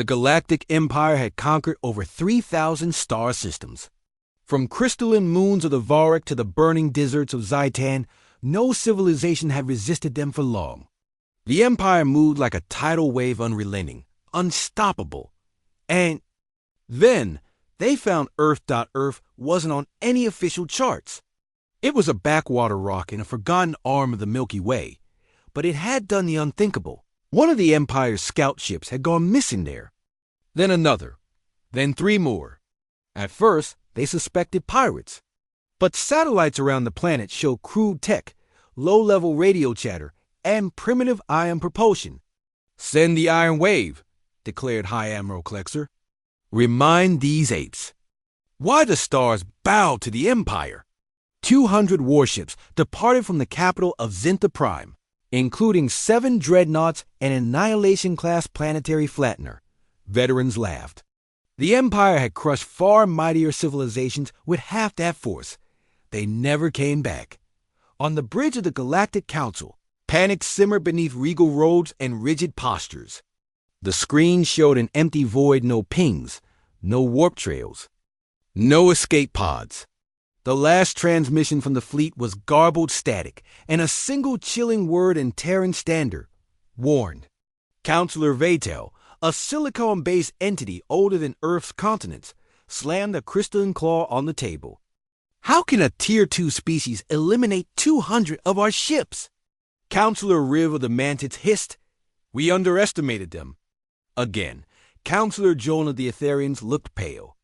The Galactic Empire had conquered over 3,000 star systems. From crystalline moons of the Varric to the burning deserts of Zaitan, no civilization had resisted them for long. The Empire moved like a tidal wave, unrelenting, unstoppable. And then they found Earth wasn't on any official charts. It was a backwater rock in a forgotten arm of the Milky Way, but it had done the unthinkable. One of the Empire's scout ships had gone missing there. Then another. Then 3 more. At first, they suspected pirates. But satellites around the planet showed crude tech, low-level radio chatter, and primitive ion propulsion. "Send the Iron Wave," declared High Admiral Klexer. "Remind these apes why the stars bowed to the Empire." 200 warships departed from the capital of Zinta Prime, including 7 dreadnoughts and an Annihilation-class planetary flattener. Veterans laughed. The Empire had crushed far mightier civilizations with half that force. They never came back. On the bridge of the Galactic Council, panic simmered beneath regal robes and rigid postures. The screen showed an empty void, no pings, no warp trails, no escape pods. The last transmission from the fleet was garbled static, and a single chilling word in Terran Standard: warned. Counselor Vatel, a silicon-based entity older than Earth's continents, slammed a crystalline claw on the table. "How can a Tier 2 species eliminate 200 of our ships?" Counselor Riv of the Mantids hissed. "We underestimated them." Again, Counselor Joan of the Etherians looked pale.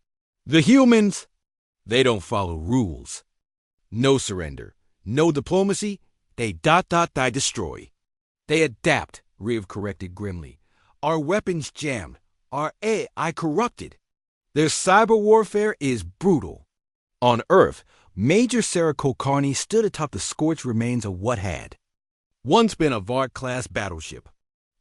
"The humans, they don't follow rules. No surrender, no diplomacy, they destroy." "They adapt," Riv corrected grimly. "Our weapons jammed, our AI corrupted. Their cyber warfare is brutal." On Earth, Major Sarah Kulkarni stood atop the scorched remains of what had once been a Vard-class battleship.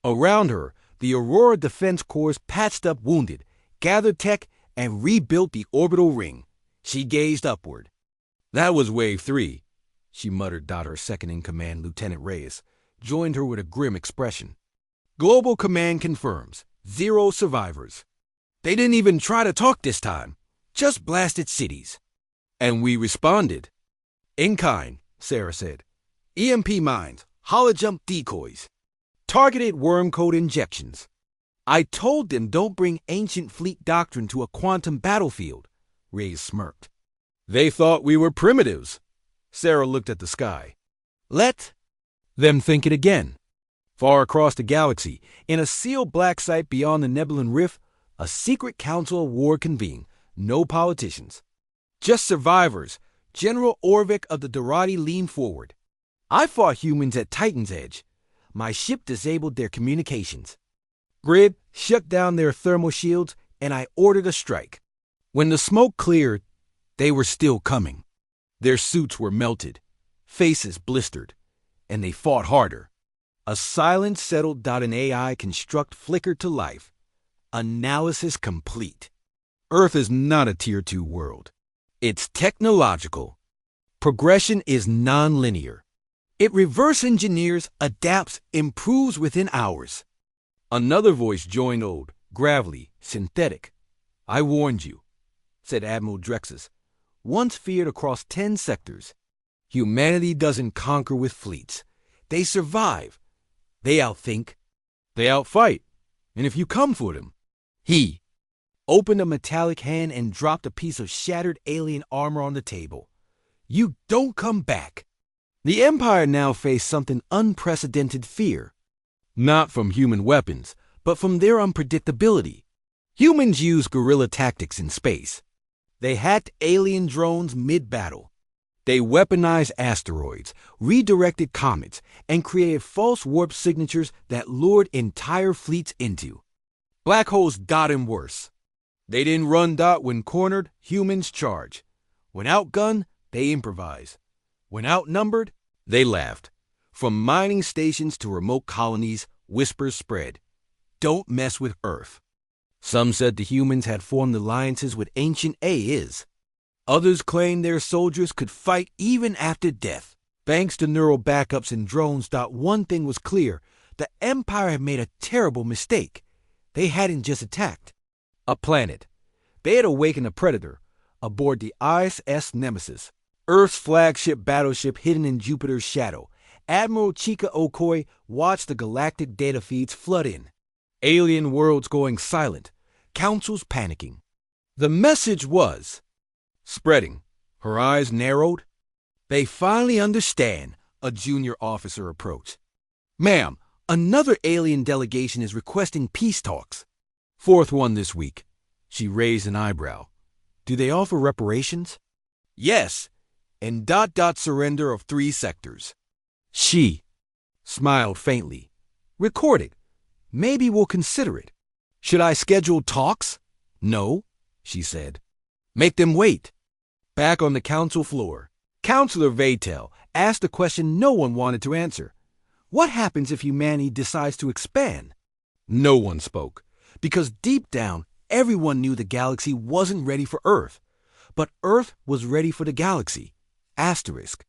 Around her, the Aurora Defense Corps patched up wounded, gathered tech, and rebuilt the orbital ring. She gazed upward. "That was Wave 3, she muttered. Her second-in-command, Lieutenant Reyes, joined her with a grim expression. "Global Command confirms. 0 survivors. They didn't even try to talk this time. Just blasted cities. And we responded. In kind," Sarah said. "EMP mines, holojump decoys, targeted worm code injections. I told them don't bring ancient fleet doctrine to a quantum battlefield," Reyes smirked. "They thought we were primitives." Sarah looked at the sky. "Let them think it again." Far across the galaxy, in a sealed black site beyond the Nebulan Rift, a secret council of war convened. No politicians. Just survivors. General Orvik of the Dorati leaned forward. "I fought humans at Titan's Edge. My ship disabled their communications. Grid shut down their thermal shields, and I ordered a strike. When the smoke cleared, they were still coming. Their suits were melted, faces blistered, and they fought harder. A silence settled. An AI construct flickered to life. Analysis complete. Earth is not a Tier 2 world. It's technological. Progression is non-linear. It reverse engineers, adapts, improves within hours." Another voice joined old, gravelly, synthetic. "I warned you," said Admiral Drexus, once feared across 10 sectors. "Humanity doesn't conquer with fleets. They survive. They outthink. They outfight. And if you come for them..." He opened a metallic hand and dropped a piece of shattered alien armor on the table. "You don't come back." The Empire now faced something unprecedented fear. Not from human weapons, but from their unpredictability. Humans use guerrilla tactics in space. They hacked alien drones mid-battle. They weaponized asteroids, redirected comets, and created false warp signatures that lured entire fleets into. Black holes got him worse. They didn't run. When cornered, humans charge. When outgunned, they improvise. When outnumbered, they laughed. From mining stations to remote colonies, whispers spread. Don't mess with Earth. Some said the humans had formed alliances with ancient AIs. Others claimed their soldiers could fight even after death. Thanks to neural backups and drones, one thing was clear. The Empire had made a terrible mistake. They hadn't just attacked a planet. They had awakened a predator aboard the ISS Nemesis, Earth's flagship battleship hidden in Jupiter's shadow. Admiral Chika Okoye watched the galactic data feeds flood in. Alien worlds going silent, councils panicking. The message was spreading. Her eyes narrowed. They finally understand, a junior officer approached. Ma'am, another alien delegation is requesting peace talks. Fourth one this week. She raised an eyebrow. Do they offer reparations? Yes, and surrender of 3 sectors. She smiled faintly. Record it. Maybe we'll consider it. Should I schedule talks? No, she said. Make them wait. Back on the council floor, Counselor Vaytel asked a question no one wanted to answer. What happens if humanity decides to expand? No one spoke, because deep down, everyone knew the galaxy wasn't ready for Earth. But Earth was ready for the galaxy. Asterisk.